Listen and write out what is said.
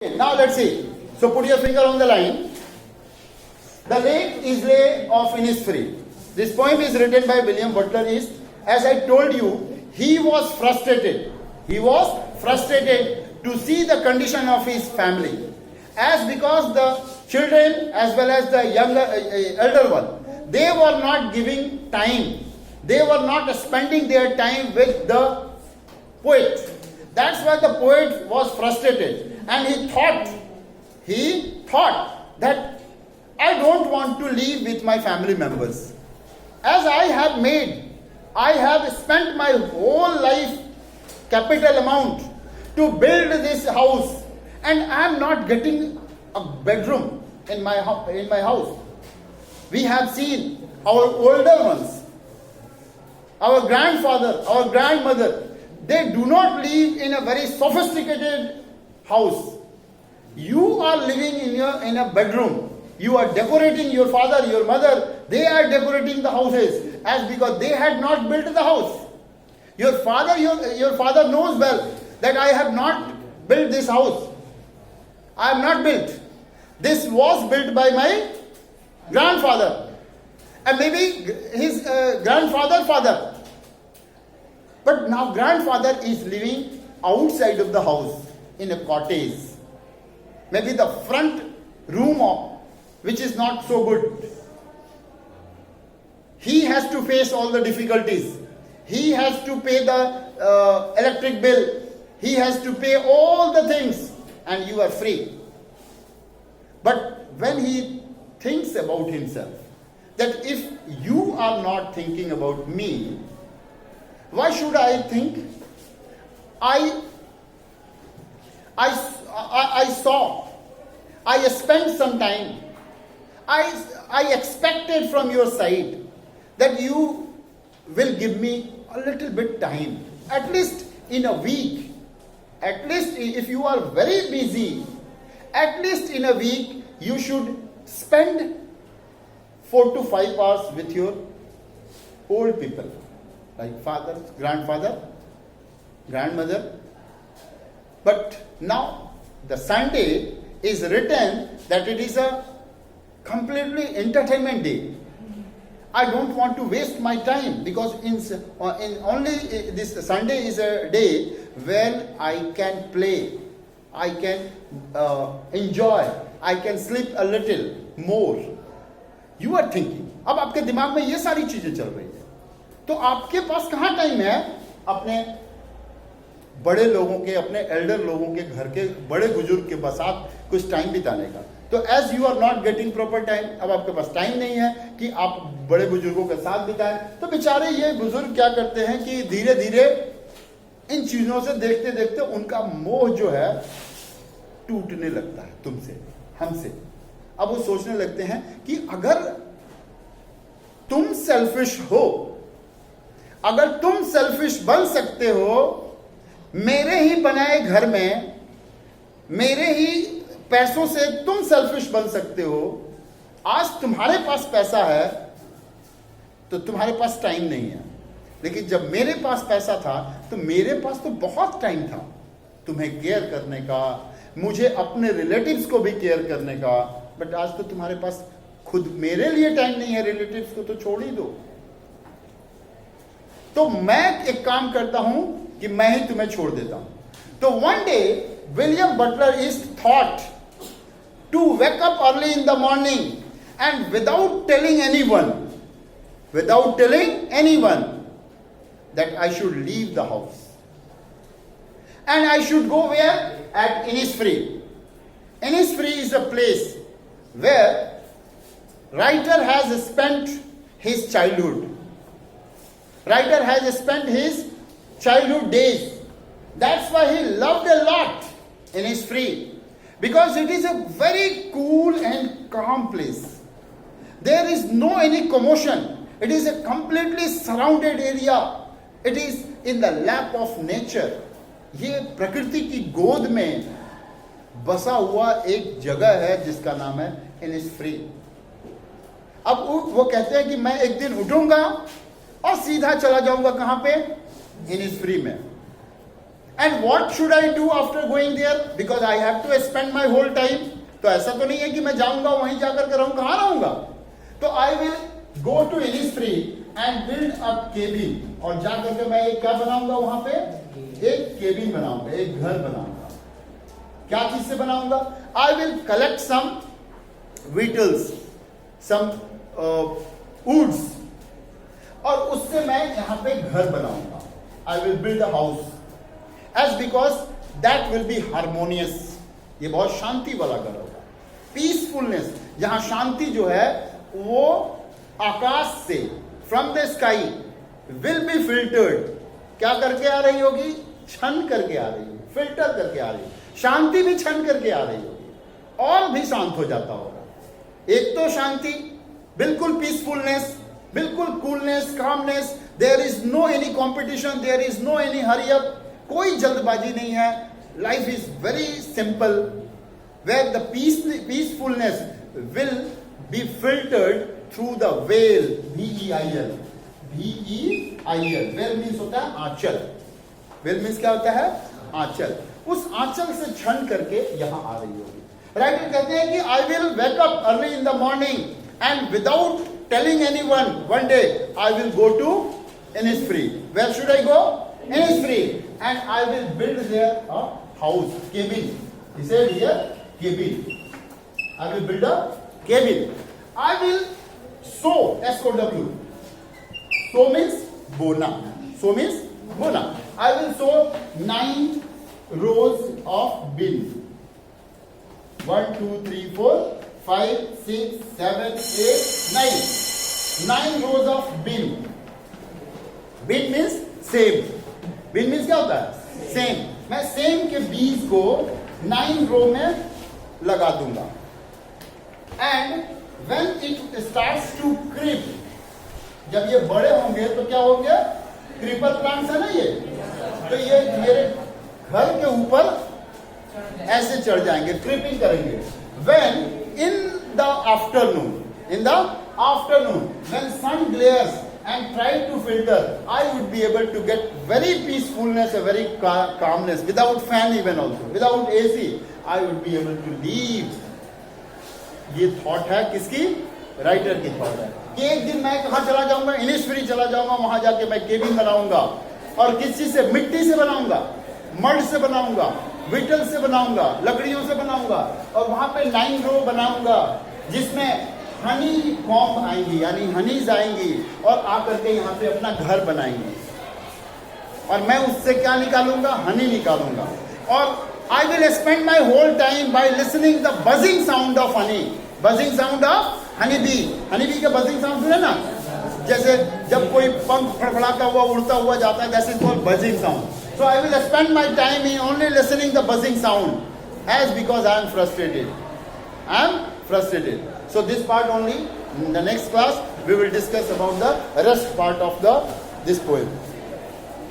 Now let's see. So put your finger on the line. The Lake Islay of Innisfree. This poem is written by William Butler Yeats. As I told you, he was frustrated. He was frustrated to see the condition of his family. As because the children as well as the younger, elder one, they were not giving time. They were not spending their time with the poet. That's why the poet was frustrated. And he thought that I don't want to live with my family members. As I have spent my whole life capital amount to build this house, and I am not getting a bedroom in my house. We have seen our older ones, our grandfather, our grandmother, they do not live in a very sophisticated house. You are living in a bedroom. You are decorating. Your father, your mother, they are decorating the houses as because they had not built the house. Your father knows well that I have not built this house. I have not built. This was built by my grandfather and maybe his grandfather, father. But now grandfather is living outside of the house in a cottage. Maybe the front room which is not so good. He has to face all the difficulties. He has to pay the electric bill. He has to pay all the things, and you are free. But when he thinks about himself, that if you are not thinking about me, why should I think? I spent some time. I expected from your side that you will give me a little bit time, at least in a week. At least if you are very busy, at least in a week you should spend 4 to 5 hours with your old people, like father, grandfather, grandmother. But now the Sunday is written that it is a completely entertainment day. I don't want to waste my time because this Sunday is a day when I can play, I can enjoy, I can sleep a little more. You are thinking, अब आपके दिमाग में ये सारी चीजें चल रही है, तो आपके पास कहाँ टाइम है अपने बड़े लोगों के, अपने एल्डर लोगों के, घर के बड़े बुजुर्ग के साथ कुछ टाइम बिताने का? तो as you are not getting proper time, अब आपके पास टाइम नहीं है कि आप बड़े बुजुर्गों के साथ बिताएं, तो बेचारे ये बुजुर्ग क्या करते हैं कि धीरे धीरे इन चीजों से देखते देखते उनका मोह जो है टूटने लगता है तुमसे, हमसे। अब वो सोचने लगते हैं कि अगर तुम सेल्फिश हो, अगर तुम सेल्फिश बन सकते हो, मेरे ही बनाए घर में, मेरे ही पैसों से तुम सेल्फिश बन सकते हो, आज तुम्हारे पास पैसा है तो तुम्हारे पास टाइम नहीं है, लेकिन जब मेरे पास पैसा था तो मेरे पास तो बहुत टाइम था तुम्हें केयर करने का, मुझे अपने रिलेटिव्स को भी केयर करने का, बट आज तो तुम्हारे पास खुद मेरे लिए टाइम नहीं है, रिलेटिव्स को तो छोड़ ही दो। तो मैं एक काम करता हूं कि मैं ही तुम्हें छोड़ देता हूं। तो one day William Butler is thought to wake up early in the morning and without telling anyone that I should leave the house. And I should go where? At Innisfree. Innisfree is a place where writer has spent his childhood. Writer has spent his childhood days. That's why he loved a lot Innisfree. Because it is a very cool and calm place. There is no any commotion. It is a completely surrounded area. It is in the lap of nature. ये प्रकृति की गोद में बसा हुआ एक जगह है जिसका नाम है इनिसफ्री। अब वो कहते हैं कि मैं एक दिन उठूंगा और सीधा चला जाऊंगा कहां पे? इनिसफ्री में। And what should I do after going there, because I have to spend my whole time. तो ऐसा तो नहीं है कि मैं जाऊंगा वहीं जाकर के रहूं, कहां रहूंगा. तो I will go to Innisfree and build a cabin, और जाकर के मैं एक क्या बनाऊंगा वहां पे, एक केबिन बनाऊंगा, एक घर बनाऊंगा. क्या चीज से बनाऊंगा, I will collect some vittles, some woods, और उससे मैं यहां पे घर बनाऊंगा. I will build a house, as because that will be harmonious. ये बहुत शांति वाला घर होगा, पीसफुलनेस, जहां शांति जो है वो आकाश से, from the sky, will be filtered. क्या करके आ रही होगी, छन करके आ रही होगी, फिल्टर करके आ रही होगी. शांति भी छन करके आ रही होगी, और भी शांत हो जाता होगा. एक तो शांति, बिल्कुल पीसफुलनेस, बिल्कुल coolness, calmness. There is no any competition, there is no any hurry up, कोई जल्दबाजी नहीं है. Life is very simple, where the peacefulness will be filtered through the veil, VEIL, VEIL. Veil means होता है आंचल. Well means क्या होता है, आंचल. उस आंचल से छन करके यहां आ रही होगी. राइटर कहते हैं कि I will wake up early in the morning and without telling anyone, one day I will go to Innisfree. Where should I go, Innisfree, and I will build there a house, cabin. He said here, cabin. I will build a cabin. I will sow, SOW. Sow means bona. Sow means bona. I will sow 9 rows of bean. 1, 2, 3, 4, 5, 6, 7, 8, 9. 9 rows of bean. Bean means same. Bean means क्या होता है, same. मैं same के बीज को 9 रो में लगा दूंगा. And when it starts to creep, जब ये बड़े होंगे तो क्या होंगे, क्रीपर प्लांट्स है ना ये, तो ये मेरे घर के ऊपर ऐसे चढ़ जाएंगे, क्रीपिंग करेंगे. When in the afternoon when sun glares and try to filter, I would be able to get very peacefulness, a very calmness, without fan even also, without AC, I would be able to leave. ये thought है किसकी, writer की thought है कि एक दिन मैं कहां चला जाऊंगा, इनिस्फ्री चला जाऊंगा, वहां जाके मैं केबिन बनाऊंगा. और किस चीज से, मिट्टी से बनाऊंगा, मड से बनाऊंगा, विटल से बनाऊंगा, लकड़ियों से बनाऊंगा. और वहां पे 9 रो बनाऊंगा जिसमें हनी कॉम्ब आएंगी, यानी हनीज आएंगी और आकर के यहाँ पे अपना घर बनाएंगी. और मैं उससे क्या निकालूंगा, हनी निकालूंगा. और I will spend my whole time by listening the buzzing sound of honey, buzzing sound of honey bee. Honey bee का बजिंग साउंड सुने ना, जैसे जब कोई पंख फड़फड़ाता हुआ उड़ता हुआ जाता है, that is called buzzing sound. So I will spend my time in only listening the buzzing sound, as because I am frustrated. I am frustrated. So this part only. In the next class we will discuss about the rest part of this poem.